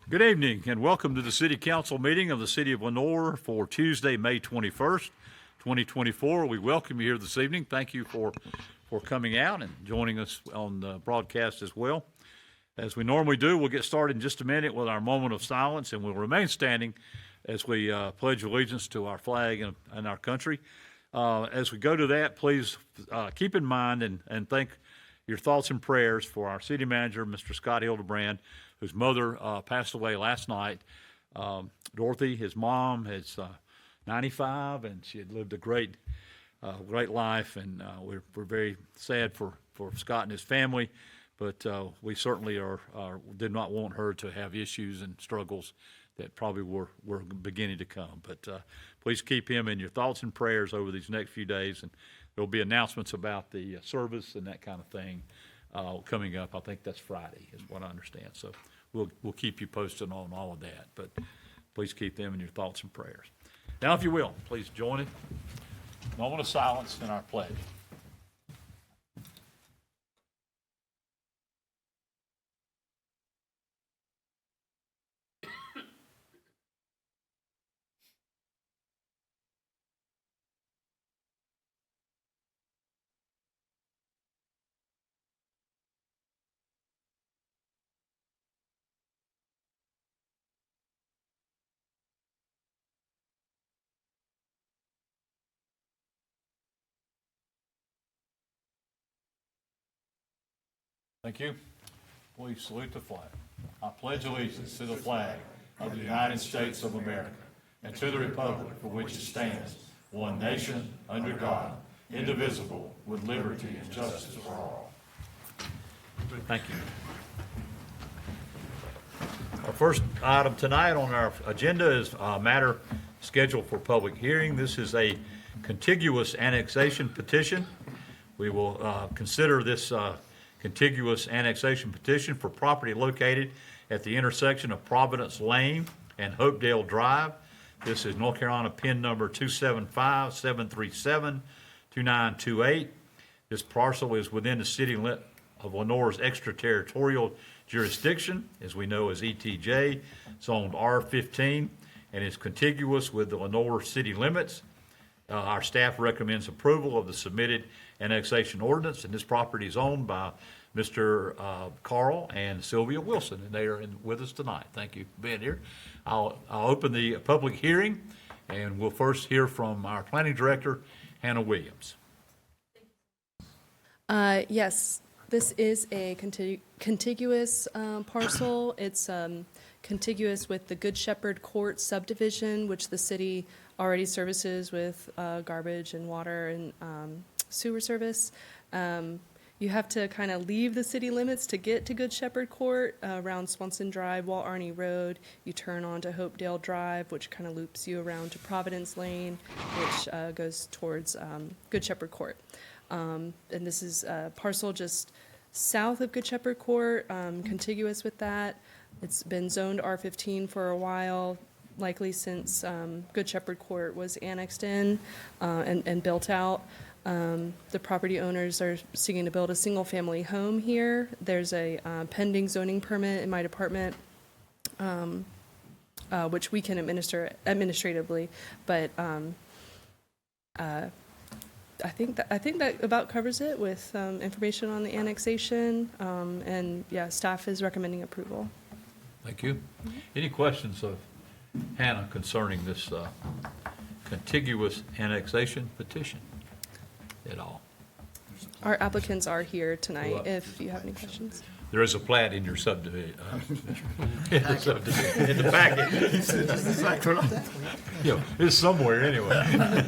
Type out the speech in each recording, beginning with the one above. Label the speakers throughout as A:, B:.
A: Good evening and welcome to the City Council meeting of the City of Lenoir for Tuesday, May 21st, 2024. We welcome you here this evening. Thank you for coming out and joining us on the broadcast as well. As we normally do, we'll get started in just a minute with our moment of silence, and we'll remain standing as we pledge allegiance to our flag and our country. As we go to that, please keep in mind and think your thoughts and prayers for our city manager, Mr. Scott Hildebrand, whose mother passed away last night. Dorothy, his mom, is 95, and she had lived a great life, and we're very sad for Scott and his family, but we certainly did not want her to have issues and struggles that probably were beginning to come. But please keep him in your thoughts and prayers over these next few days, and there'll be announcements about the service and that kind of thing coming up. I think that's Friday is what I understand. So we'll keep you posted on all of that, but please keep them in your thoughts and prayers. Now, if you will, please join it. Moment of silence in our pledge. Thank you. Please salute the flag. I pledge allegiance to the flag of the United States of America and to the republic for which it stands, one nation, under God, indivisible, with liberty and justice for all. Thank you. Our first item tonight on our agenda is a matter scheduled for public hearing. This is a contiguous annexation petition. We will consider this contiguous annexation petition for property located at the intersection of Providence Lane and Hopedale Drive. This is North Carolina PIN number 275-737-2928. This parcel is within the city of Lenoir's extraterritorial jurisdiction, as we know as ETJ, zoned R15, and is contiguous with the Lenoir city limits. Our staff recommends approval of the submitted annexation ordinance, and this property is owned by Mr. Carl and Sylvia Wilson, and they are with us tonight. Thank you for being here. I'll open the public hearing, and we'll first hear from our planning director, Hannah Williams.
B: Yes, this is a contiguous parcel. It's contiguous with the Good Shepherd Court subdivision, which the city already services with garbage and water and sewer service. You have to kind of leave the city limits to get to Good Shepherd Court around Swanson Drive, Walt Arney Road. You turn onto Hopedale Drive, which kind of loops you around to Providence Lane, which goes towards Good Shepherd Court. And this is a parcel just south of Good Shepherd Court, contiguous with that. It's been zoned R15 for a while, likely since Good Shepherd Court was annexed in and built out. The property owners are seeking to build a single-family home here. There's a pending zoning permit in my department, which we can administer administratively, but I think that about covers it with information on the annexation, and yeah, staff is recommending approval.
A: Thank you. Any questions of Hannah concerning this contiguous annexation petition at all?
B: Our applicants are here tonight if you have any questions.
A: There is a plat in your subdivision, in the packet. Yeah, it's somewhere anyway.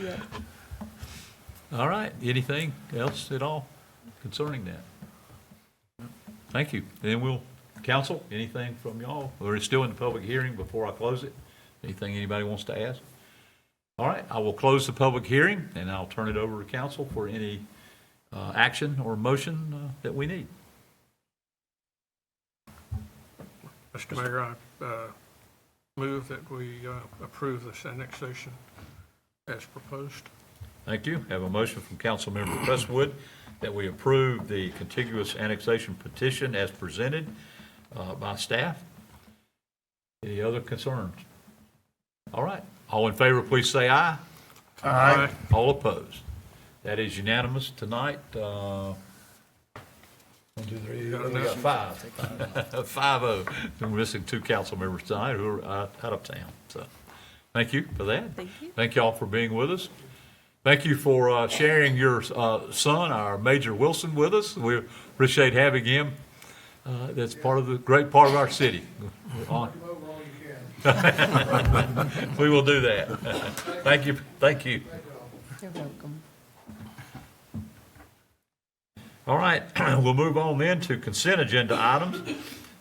B: Yeah.
A: All right, anything else at all concerning that? Thank you. Then council, anything from y'all? We're still in the public hearing before I close it. Anything anybody wants to ask? All right, I will close the public hearing, and I'll turn it over to council for any action or motion that we need.
C: Mr. Mayor, I move that we approve this annexation as proposed.
A: Thank you. Have a motion from Councilmember Crestwood that we approve the contiguous annexation petition as presented. by staff. Any other concerns? All right, all in favor, please say aye.
C: Aye.
A: All opposed. That is unanimous tonight. 1, 2, 3, we got 5. 5-0. We're missing 2 council members tonight who are out of town. So, thank you for that.
B: Thank you.
A: Thank you all for being with us. Thank you for sharing your son, our Major Wilson, with us. We appreciate having him. That's great part of our city. We're on. We will do that. Thank you. Thank you.
B: You're welcome.
A: All right, we'll move on then to consent agenda items.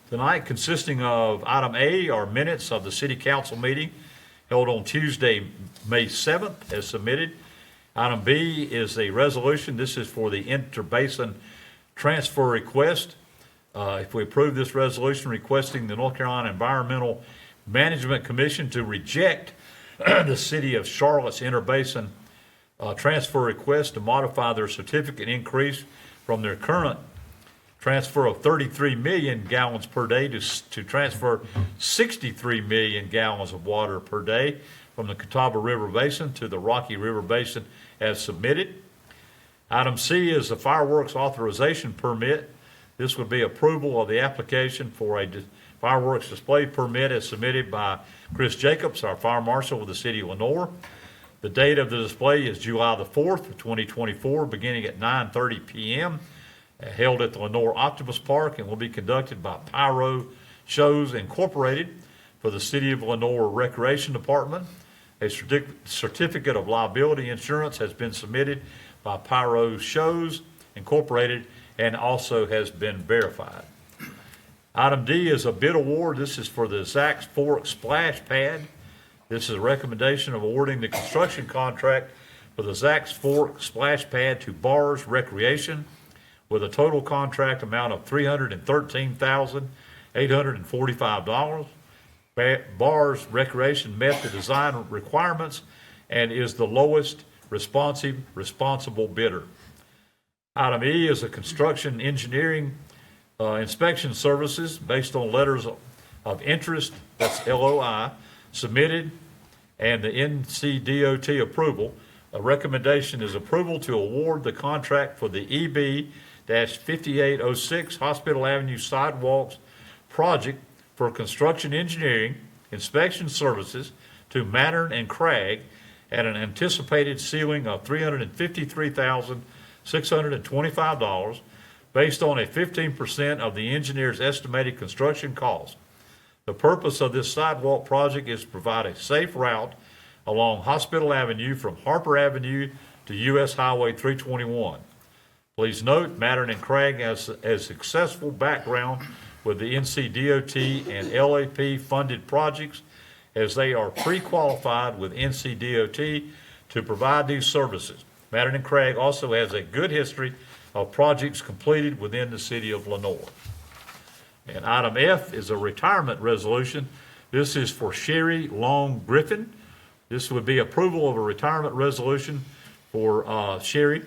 A: Tonight consisting of item A are minutes of the city council meeting held on Tuesday, May 7th as submitted. Item B is a resolution. This is for the interbasin transfer request. If we approve this resolution requesting the North Carolina Environmental Management Commission to reject the city of Charlotte's interbasin transfer request to modify their certificate increase from their current transfer of 33 million gallons per day to transfer 63 million gallons of water per day from the Catawba River Basin to the Rocky River Basin as submitted. Item C is the fireworks authorization permit. This would be approval of the application for a fireworks display permit as submitted by Chris Jacobs, our fire marshal with the city of Lenoir. The date of the display is July the 4th of 2024, beginning at 9:30 p.m., held at the Lenoir Optimus Park, and will be conducted by Pyro Shows Incorporated for the City of Lenoir Recreation Department. A certificate of liability insurance has been submitted by Pyro Shows Incorporated and also has been verified. Item D is a bid award. This is for the Zacks Fork Splash Pad. This is a recommendation of awarding the construction contract for the Zacks Fork Splash Pad to Bars Recreation with a total contract amount of $313,845. Bars Recreation met the design requirements and is the lowest responsible bidder. Item E is a construction engineering inspection services based on letters of interest, that's LOI, submitted, and the NCDOT approval. A recommendation is approval to award the contract for the EB-5806 Hospital Avenue Sidewalks project for construction engineering inspection services to Mattern and Cragg at an anticipated ceiling of $353,625 based on a 15% of the engineer's estimated construction cost. The purpose of this sidewalk project is to provide a safe route along Hospital Avenue from Harper Avenue to U.S. Highway 321. Please note, Mattern and Cragg has a successful background with the NCDOT and LAP funded projects as they are pre-qualified with NCDOT to provide these services. Mattern and Cragg also has a good history of projects completed within the city of Lenoir. And item F is a retirement resolution. This is for Sherry Long Griffin. This would be approval of a retirement resolution for Sherry,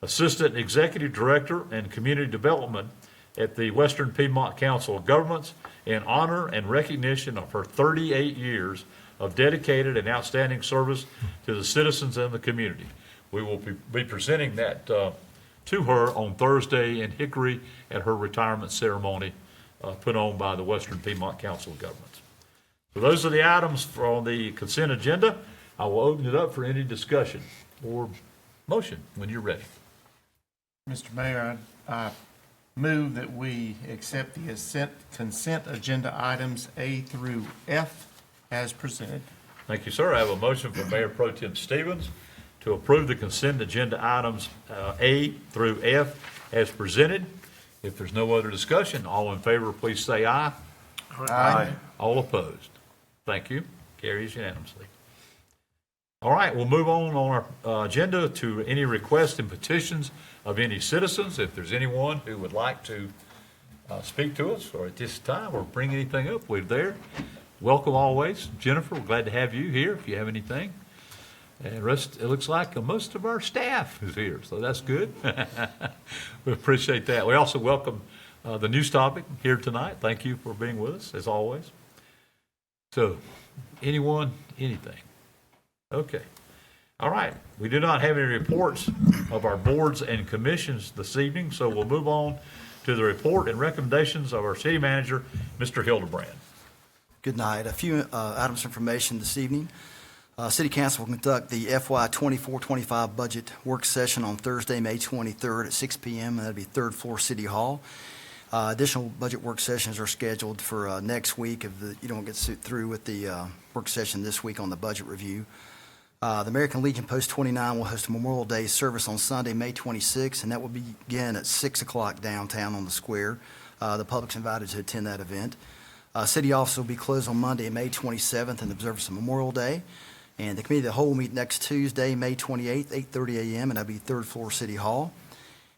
A: Assistant Executive Director and Community Development at the Western Piedmont Council of Governments in honor and recognition of her 38 years of dedicated and outstanding service to the citizens and the community. We will be presenting that to her on Thursday in Hickory at her retirement ceremony put on by the Western Piedmont Council of Governments. So those are the items from the consent agenda. I will open it up for any discussion or motion when you're ready.
D: Mr. Mayor, I move that we accept the consent agenda items A through F as presented.
A: Thank you, sir. I have a motion from Mayor Pro Tem Stevens to approve the consent agenda items A through F as presented. If there's no other discussion, all in favor, please say aye.
D: Aye.
A: All opposed? Thank you. Carries unanimously. All right, we'll move on our agenda to any requests and petitions of any citizens. If there's anyone who would like to speak to us or at this time or bring anything up, we're there. Welcome always. Jennifer, we're glad to have you here if you have anything. And rest, it looks like most of our staff is here, so that's good. We appreciate that. We also welcome the news topic here tonight. Thank you for being with us, as always. So, anyone, anything? Okay. All right. We do not have any reports of our boards and commissions this evening, so we'll move on to the report and recommendations of our city manager, Mr. Hildebrand.
E: Good night. A few items of information this evening. City Council will conduct the FY 24-25 budget work session on Thursday, May 23rd at 6 p.m., and that'll be third floor City Hall. Additional budget work sessions are scheduled for next week if you don't get through with the work session this week on the budget review. The American Legion Post 29 will host a Memorial Day service on Sunday, May 26th, and that will begin at 6 o'clock downtown on the square. The public's invited to attend that event. City office will be closed on Monday, May 27th, in observance of Memorial Day. And the committee of the whole will meet next Tuesday, May 28th, 8:30 a.m., and that'll be third floor City Hall.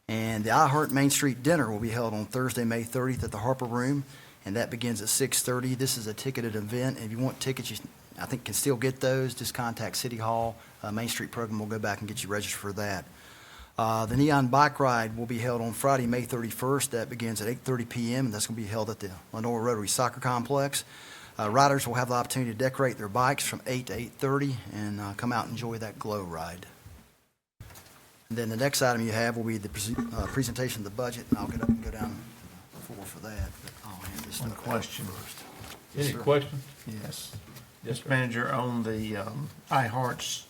E: And the iHeart Main Street Dinner will be held on Thursday, May 30th at the Harper Room, and that begins at 6:30. This is a ticketed event, and if you want tickets, you, I think, can still get those. Just contact City Hall. Main Street program will go back and get you registered for that. The Neon Bike Ride will be held on Friday, May 31st. That begins at 8:30 p.m., and that's going to be held at the Lenore Rotary Soccer Complex. Riders will have the opportunity to decorate their bikes from 8 to 8:30 and come out and enjoy that glow ride. And then the next item you have will be the presentation of the budget, and I'll get up and go down the floor for that, but I'll hand this
D: One
E: stuff out
D: question.
E: first.
A: Any
E: sir.
A: questions?
D: Yes.
A: Yes,
D: Mr.
A: sir.
D: Manager, on the iHeart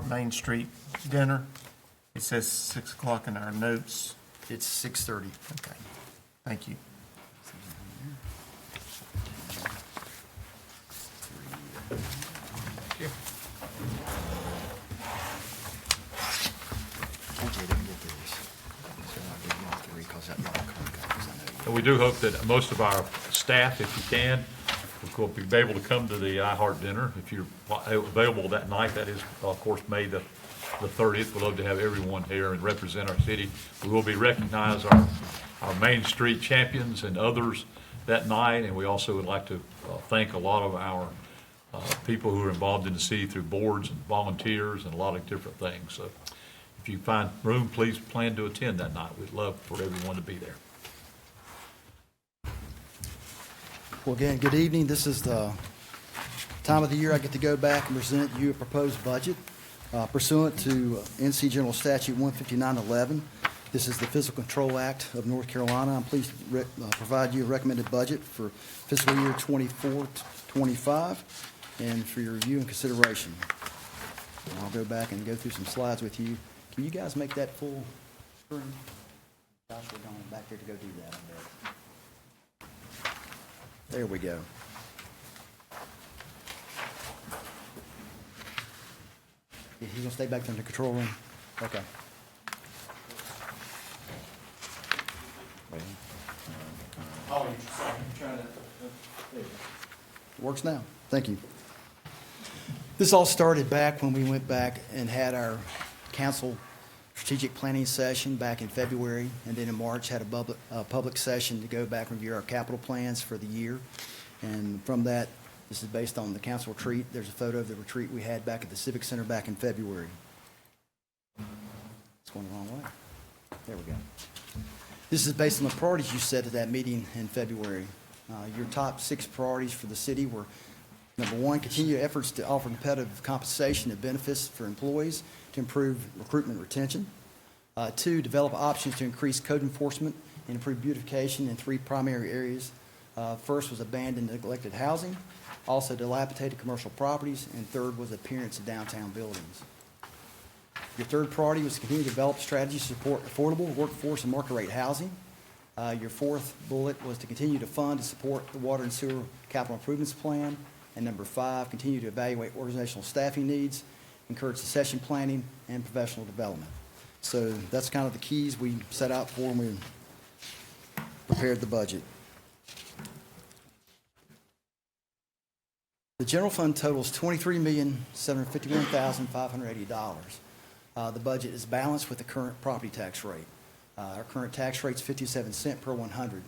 D: Main Street dinner, it says 6 o'clock in our notes.
E: It's 6:30.
D: Okay, thank you.
E: TJ didn't get this, so I'll give you all three, because that y'all come, because I know you.
A: And we do hope that most of our staff, if you can, will be able to come to the iHeart dinner. If you're available that night, that is, of course, May the 30th. We'd love to have everyone here and represent our city. We will be recognize our Main Street champions and others that night, and we also would like to thank a lot of our people who are involved in the city through boards and volunteers and a lot of different things. So if you find room, please plan to attend that night. We'd love for everyone to be there.
E: Well, again, good evening. This is the time of the year I get to go back and present you a proposed budget pursuant to NC General Statute 15911. This is the Fiscal Control Act of North Carolina. I'm pleased to provide you a recommended budget for fiscal year 24-25 and for your review and consideration. And I'll go back and go through some slides with you. Can you guys make that full screen? Josh, we're going back there to go do that, I bet. There we go. Yeah, he's gonna stay back there in the control room? Okay. Works now. Thank you. This all started back when we went back and had our council strategic planning session back in February, and then in March had a public session to go back and review our capital plans for the year. And from that, this is based on the council retreat. There's a photo of the retreat we had back at the Civic Center back in February. It's going the wrong way. There we go. This is based on the priorities you set at that meeting in February. Your top 6 priorities for the city were, number 1, continue efforts to offer competitive compensation and benefits for employees to improve recruitment and retention. 2, develop options to increase code enforcement and improve beautification in 3 primary areas. First was abandoned neglected housing, also dilapidated commercial properties, and third was appearance of downtown buildings. Your third priority was to continue to develop strategies to support affordable workforce and market rate housing. Your fourth bullet was to continue to fund and support the water and sewer capital improvements plan. And number 5, continue to evaluate organizational staffing needs, encourage succession planning, and professional development. So that's kind of the keys we set out for when we prepared the budget. The general fund totals $23,751,580. The budget is balanced with the current property tax rate. Our current tax rate is 57 cents per 100.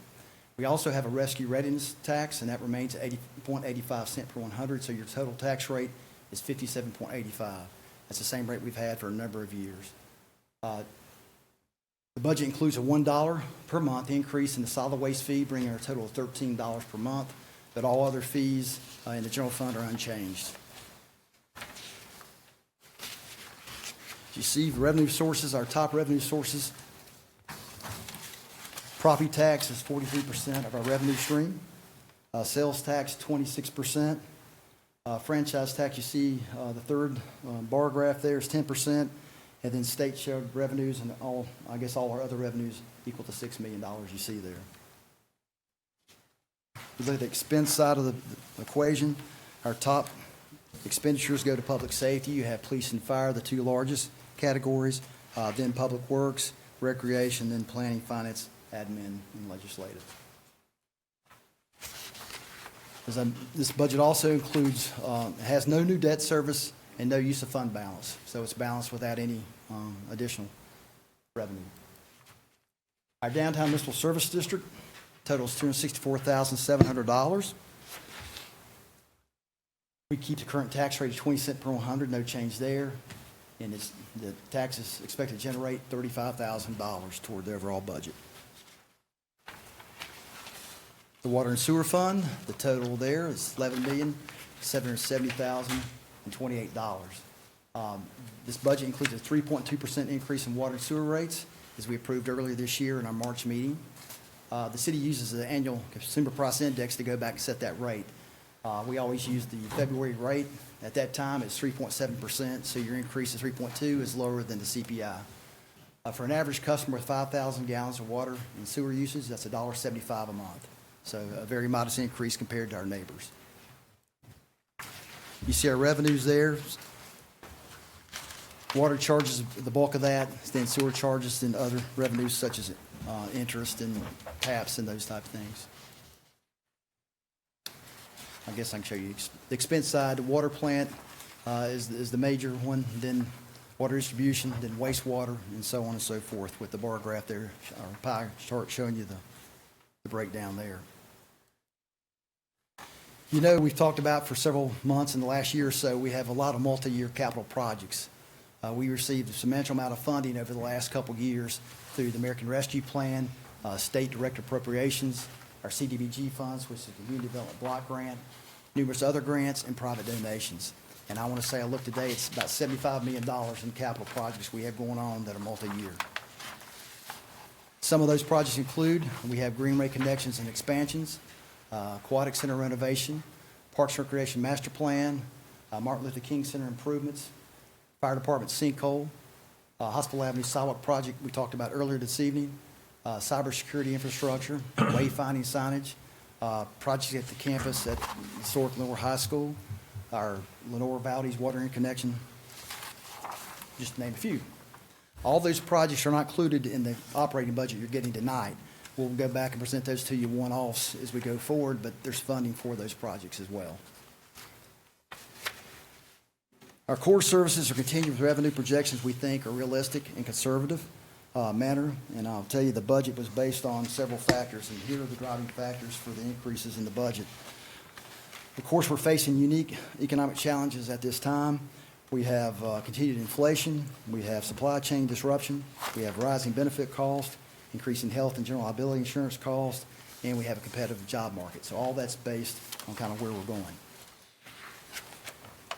E: We also have a rescue readiness tax, and that remains at 80.85 cents per 100, so your total tax rate is 57.85. That's the same rate we've had for a number of years. The budget includes a $1 per month increase in the solid waste fee, bringing our total of $13 per month, but all other fees in the general fund are unchanged. As you see, revenue sources, our top revenue sources, property tax is 43% of our revenue stream. Sales tax, 26%. Franchise tax, you see the third bar graph there is 10%. And then state share revenues and all our other revenues equal to $6 million you see there. We look at the expense side of the equation. Our top expenditures go to public safety. You have police and fire, the two largest categories, then public works, recreation, then planning, finance, admin, and legislative. This budget also includes, has no new debt service and no use of fund balance. So it's balanced without any additional revenue. Our downtown municipal service district totals $264,700. We keep the current tax rate at 20 cents per 100, no change there. And the tax is expected to generate $35,000 toward the overall budget. The water and sewer fund, the total there is $11,770,028. This budget includes a 3.2% increase in water and sewer rates, as we approved earlier this year in our March meeting. The city uses the annual consumer price index to go back and set that rate. We always use the February rate. At that time, it's 3.7%, so your increase of 3.2 is lower than the CPI. For an average customer with 5,000 gallons of water and sewer usage, that's $1.75 a month. So a very modest increase compared to our neighbors. You see our revenues there. Water charges, the bulk of that, then sewer charges, then other revenues such as interest and taps and those type of things. I guess I can show you the expense side. The water plant is the major one, then water distribution, then wastewater, and so on and so forth, with the bar graph there, or pie chart showing you the breakdown there. You know, we've talked about for several months in the last year or so, we have a lot of multi-year capital projects. We received a substantial amount of funding over the last couple of years through the American Rescue Plan, state direct appropriations, our CDBG funds, which is the Community Development Block Grant, numerous other grants, and private donations. And I want to say, I looked today, it's about $75 million in capital projects we have going on that are multi-year. Some of those projects include, we have Greenway connections and expansions, Aquatic Center renovation, Parks and Recreation Master Plan, Martin Luther King Center improvements, Fire Department sinkhole, Hospital Avenue sidewalk project we talked about earlier this evening, cybersecurity infrastructure, wayfinding signage, projects at the campus at historic Lenore High School, our Lenore Valdez water interconnection, just to name a few. All those projects are not included in the operating budget you're getting tonight. We'll go back and present those to you one-offs as we go forward, but there's funding for those projects as well. Our core services are continuing with revenue projections we think are realistic and conservative manner, and I'll tell you the budget was based on several factors, and here are the driving factors for the increases in the budget. Of course, we're facing unique economic challenges at this time. We have continued inflation, we have supply chain disruption, we have rising benefit costs, increasing health and general liability insurance costs, and we have a competitive job market. So all that's based on kind of where we're going.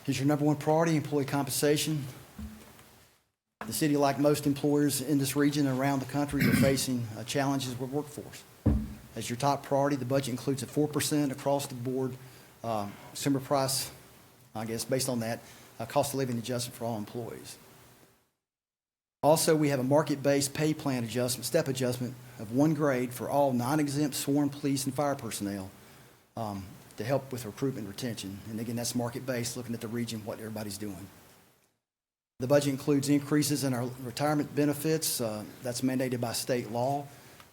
E: Here's your number one priority, employee compensation. The city, like most employers in this region and around the country, are facing challenges with workforce. As your top priority, the budget includes a 4% across the board consumer price, I guess, based on that, cost of living adjustment for all employees. Also, we have a market-based pay plan adjustment, step adjustment of 1 grade for all non-exempt sworn police and fire personnel to help with recruitment and retention. And again, that's market-based, looking at the region, what everybody's doing. The budget includes increases in our retirement benefits. That's mandated by state law.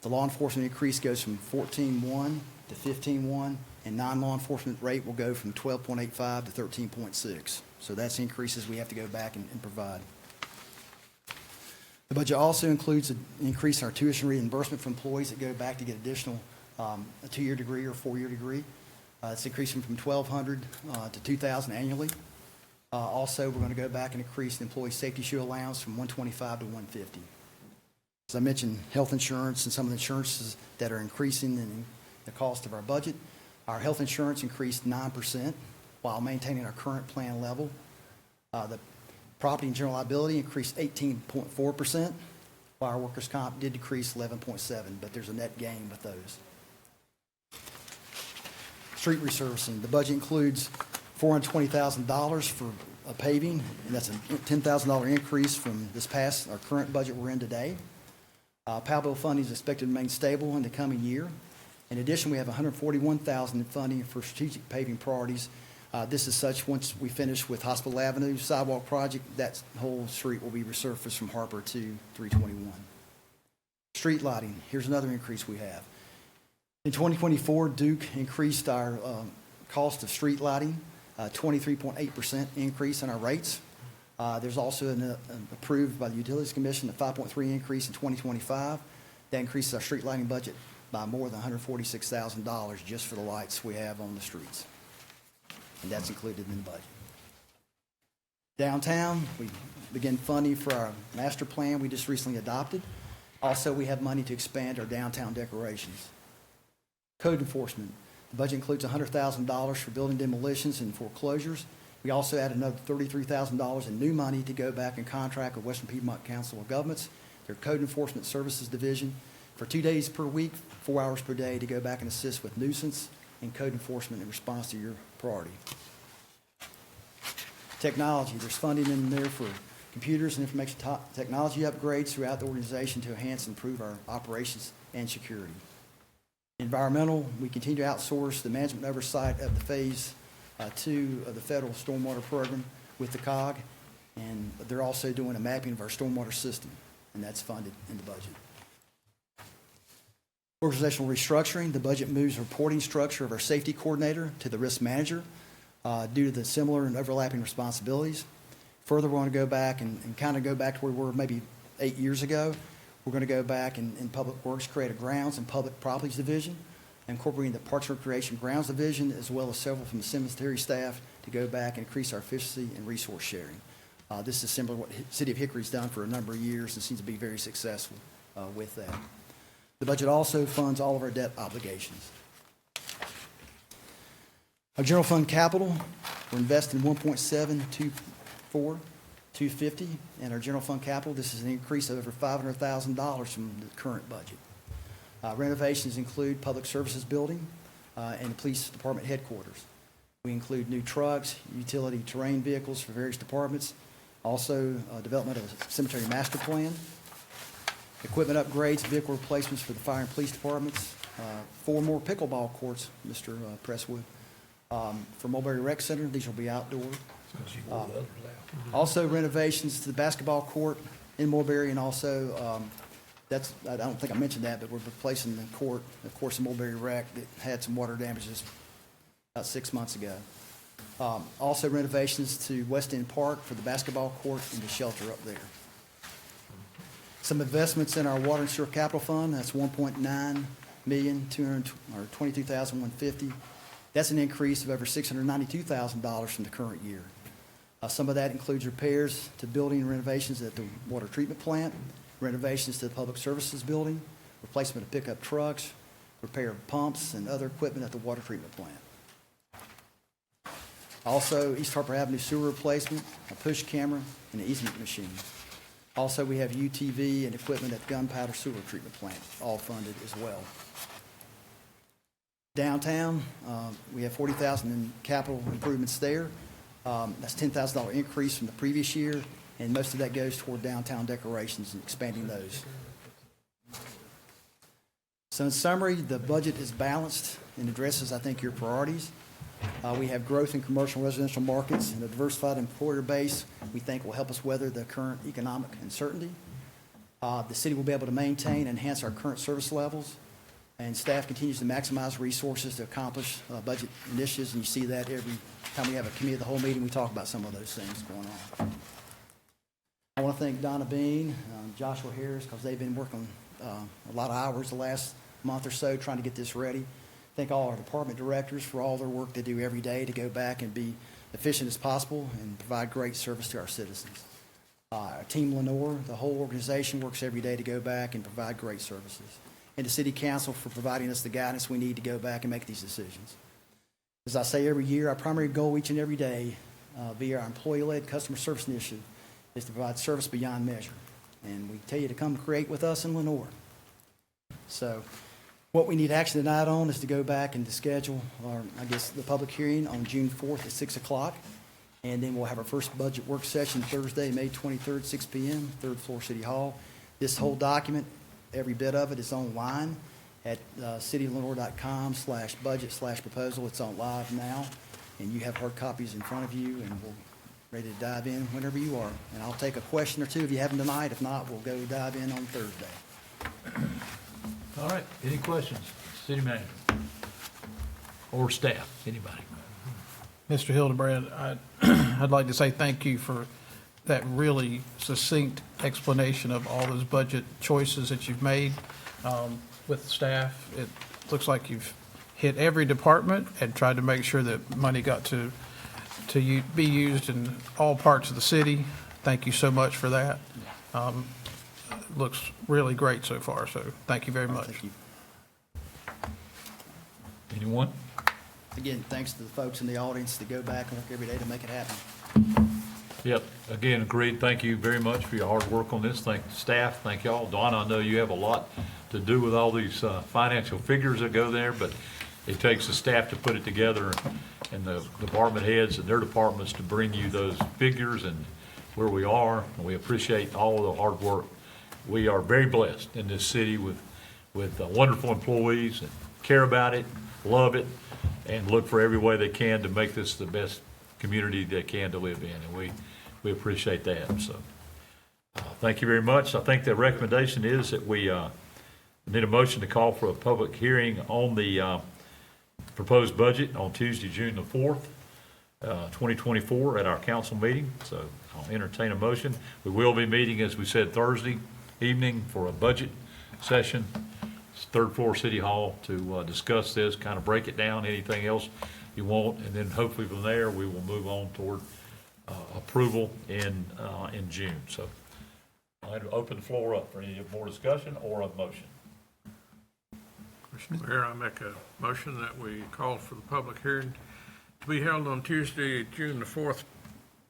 E: The law enforcement increase goes from 14.1 to 15.1, and non-law enforcement rate will go from 12.85 to 13.6. So that's increases we have to go back and provide. The budget also includes an increase in our tuition reimbursement for employees that go back to get additional a 2-year degree or 4-year degree. It's increasing from $1,200 to $2,000 annually. Also, we're going to go back and increase the employee safety shoe allowance from $125 to $150. As I mentioned, health insurance and some of the insurances that are increasing in the cost of our budget. Our health insurance increased 9% while maintaining our current plan level. The property and general liability increased 18.4%, while our workers' comp did decrease 11.7%, but there's a net gain with those. Street resurfacing, the budget includes $420,000 for paving, and that's a $10,000 increase from this past, our current budget we're in today. PAL bill funding is expected to remain stable in the coming year. In addition, we have $141,000 in funding for strategic paving priorities. This is such, once we finish with Hospital Avenue sidewalk project, that whole street will be resurfaced from Harper to 321. Street lighting, here's another increase we have. In 2024, Duke increased our cost of street lighting, 23.8% increase in our rates. There's also an approved by the Utilities Commission, a 5.3 increase in 2025. That increases our street lighting budget by more than $146,000 just for the lights we have on the streets. And that's included in the budget. Downtown, we begin funding for our master plan we just recently adopted. Also, we have money to expand our downtown decorations. Code enforcement, the budget includes $100,000 for building demolitions and foreclosures. We also add another $33,000 in new money to go back and contract with Western Piedmont Council of Governments, their Code Enforcement Services Division, for 2 days per week, 4 hours per day, to go back and assist with nuisance and code enforcement in response to your priority. Technology, there's funding in there for computers and information technology upgrades throughout the organization to enhance and improve our operations and security. Environmental, we continue to outsource the management oversight of the Phase 2 of the federal stormwater program with the COG, and they're also doing a mapping of our stormwater system, and that's funded in the budget. Organizational restructuring, the budget moves reporting structure of our safety coordinator to the risk manager due to the similar and overlapping responsibilities. Further, we want to go back and kind of go back to where we were maybe 8 years ago. We're going to go back and in Public Works, create a grounds and public properties division, incorporating the Parks and Recreation Grounds Division, as well as several from the cemetery staff to go back and increase our efficiency and resource sharing. This is similar to what the City of Hickory's done for a number of years and seems to be very successful with that. The budget also funds all of our debt obligations. Our general fund capital, we're investing $1.724,250 in our general fund capital. This is an increase of over $500,000 from the current budget. Renovations include public services building and the police department headquarters. We include new trucks, utility terrain vehicles for various departments, also development of a cemetery master plan, equipment upgrades, vehicle replacements for the fire and police departments, 4 more pickleball courts, Mr. Presswood, for Mulberry Rec Center. These will be outdoor. Also renovations to the basketball court in Mulberry, and also I don't think I mentioned that, but we're replacing the court, of course, in Mulberry Rec that had some water damages about 6 months ago. Also renovations to West End Park for the basketball court and the shelter up there. Some investments in our water and sewer capital fund, that's $1,922,150. That's an increase of over $692,000 from the current year. Some of that includes repairs to building renovations at the water treatment plant, renovations to the public services building, replacement of pickup trucks, repair of pumps and other equipment at the water treatment plant. Also, East Harper Avenue sewer replacement, a push camera, and an easement machine. Also, we have UTV and equipment at the gunpowder sewer treatment plant, all funded as well. Downtown, we have $40,000 in capital improvements there. That's $10,000 increase from the previous year, and most of that goes toward downtown decorations and expanding those. So in summary, the budget is balanced and addresses, I think, your priorities. We have growth in commercial and residential markets and a diversified employer base we think will help us weather the current economic uncertainty. The city will be able to maintain and enhance our current service levels, and staff continues to maximize resources to accomplish budget initiatives, and you see that every time we have a committee of the whole meeting, we talk about some of those things going on. I want to thank Donna Bean, Joshua Harris, because they've been working a lot of hours the last month or so trying to get this ready. Thank all our department directors for all their work they do every day to go back and be efficient as possible and provide great service to our citizens. Team Lenore, the whole organization works every day to go back and provide great services. And the city council for providing us the guidance we need to go back and make these decisions. As I say every year, our primary goal each and every day via our employee-led customer service initiative is to provide service beyond measure. And we tell you to come create with us in Lenore. So what we need action tonight on is to go back and to schedule, the public hearing on June 4th at 6 o'clock. And then we'll have our first budget work session Thursday, May 23rd, 6 p.m., third floor City Hall. This whole document, every bit of it is online at cityoflenore.com/budget/proposal. It's on live now, and you have hard copies in front of you, and we're ready to dive in whenever you are. And I'll take a question or two if you have them tonight. If not, we'll go dive in on Thursday.
A: All right, any questions? City manager? Or staff, anybody?
C: Mr. Hildebrand, I'd like to say thank you for that really succinct explanation of all those budget choices that you've made with staff. It looks like you've hit every department and tried to make sure that money got to be used in all parts of the city. Thank you so much for that. Looks really great so far, so thank you very much.
E: Thank you.
A: Anyone?
E: Again, thanks to the folks in the audience that go back and work every day to make it happen.
A: Yep, again, agreed. Thank you very much for your hard work on this. Thank the staff, thank y'all. Donna, I know you have a lot to do with all these financial figures that go there, but it takes the staff to put it together and the department heads and their departments to bring you those figures and where we are. And we appreciate all the hard work. We are very blessed in this city with wonderful employees that care about it, love it, and look for every way they can to make this the best community they can to live in, and we appreciate that. So, thank you very much. I think the recommendation is that we need a motion to call for a public hearing on the proposed budget on Tuesday, June the 4th, 2024, at our council meeting. So, I'll entertain a motion. We will be meeting, as we said, Thursday evening for a budget session. Third floor City Hall to discuss this, kind of break it down, anything else you want, and then hopefully from there, we will move on toward approval in June. So I'd open the floor up for any more discussion or a motion.
C: Mr. Mayor, I make a motion that we call for the public hearing to be held on Tuesday, June the 4th,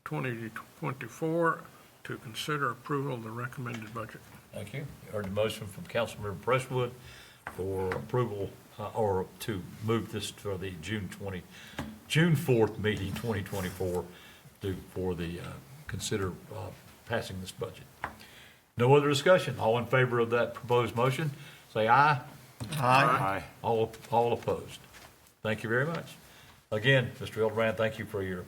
C: 2024, to consider approval of the recommended budget.
A: Thank you. You heard the motion from Councilmember Presswood for approval or to move this for the June 4th meeting, 2024, for the consider passing this budget. No other discussion. All in favor of that proposed motion, say aye.
D: Aye.
A: All opposed. Thank you very much. Again, Mr. Hildebrand, thank you for your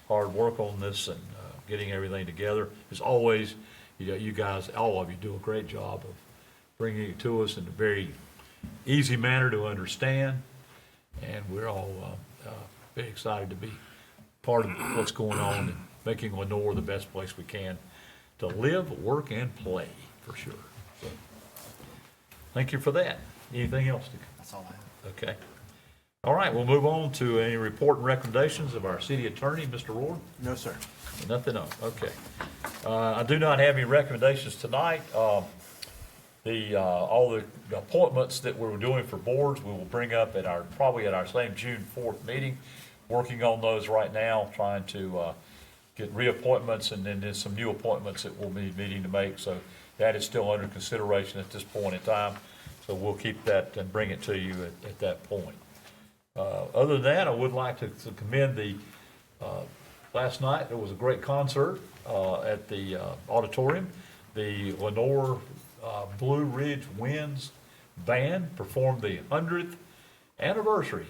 A: hard work on this and getting everything together. As always, you guys, all of you, do a great job of bringing it to us in a very easy manner to understand, and we're all very excited to be part of what's going on and making Lenore the best place we can to live, work, and play, for sure. So, thank you for that. Anything else?
E: That's all I have.
A: Okay. All right, we'll move on to any report and recommendations of our city attorney, Mr. Ward.
D: No, sir.
A: Nothing else, okay. I do not have any recommendations tonight. All the appointments that we were doing for boards, we will bring up probably at our same June 4th meeting. Working on those right now, trying to get reappointments, and then there's some new appointments that we'll be needing to make. So that is still under consideration at this point in time. So we'll keep that and bring it to you at that point. Other than that, I would like to commend last night there was a great concert at the auditorium. The Lenore Blue Ridge Winds Band performed the 100th anniversary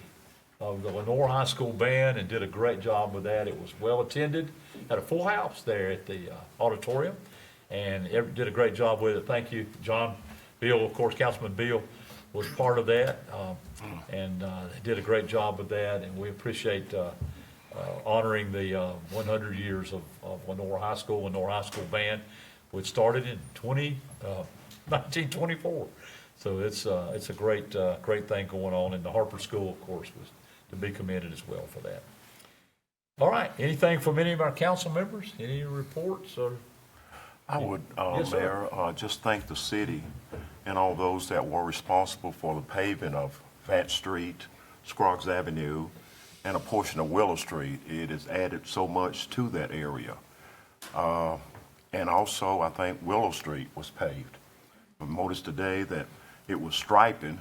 A: of the Lenore High School Band and did a great job with that. It was well attended, had a full house there at the auditorium, and did a great job with it. Thank you, John Beal, of course, Councilman Beal was part of that, and they did a great job with that, and we appreciate honoring the 100 years of Lenore High School Band, which started in 1924. So it's a great thing going on, and the Harper School, of course, was to be commended as well for that. All right, anything from any of our council members? Any reports or?
F: I would,
A: Yes, sir.
F: Mayor, just thank the city and all those that were responsible for the paving of Vance Street, Scruggs Avenue, and a portion of Willow Street. It has added so much to that area. And also, I think Willow Street was paved. I noticed today that it was striping,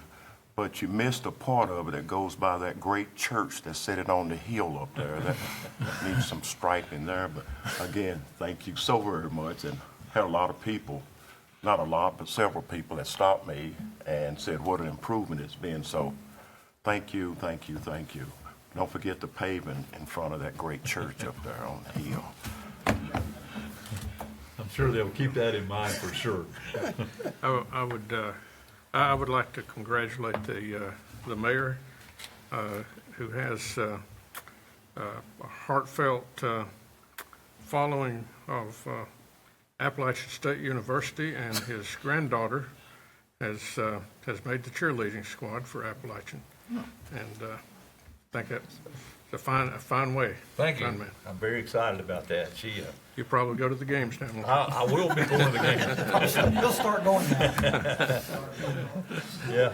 F: but you missed a part of it that goes by that great church that's sitting on the hill up there. That needs some striping there. But again, thank you so very much. And had a lot of people, not a lot, but several people that stopped me and said what an improvement it's been. So thank you, thank you, thank you. Don't forget the paving in front of that great church up there on the hill.
A: I'm sure they'll keep that in mind for sure.
G: I would like to congratulate the mayor, who has a heartfelt following of Appalachian State University, and his granddaughter has made the cheerleading squad for Appalachian. And I think that's a fine way.
A: Thank you.
G: Fine man.
A: I'm very excited about that.
G: You probably go to the games now.
A: I will be going to the game.
E: He'll start going now.
A: Yeah.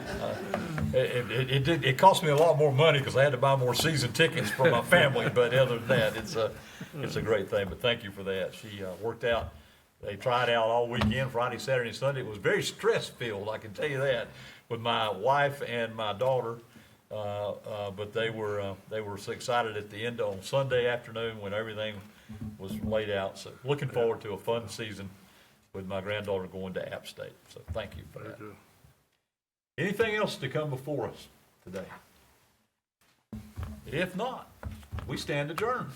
A: It cost me a lot more money because I had to buy more season tickets for my family, but other than that, it's a great thing. But thank you for that. She worked out. They tried out all weekend, Friday, Saturday, and Sunday. It was very stress-filled, I can tell you that, with my wife and my daughter. But they were so excited at the end on Sunday afternoon when everything was laid out. So looking forward to a fun season with my granddaughter going to App State. So thank you for that. Anything else to come before us today? If not, we stand adjourned.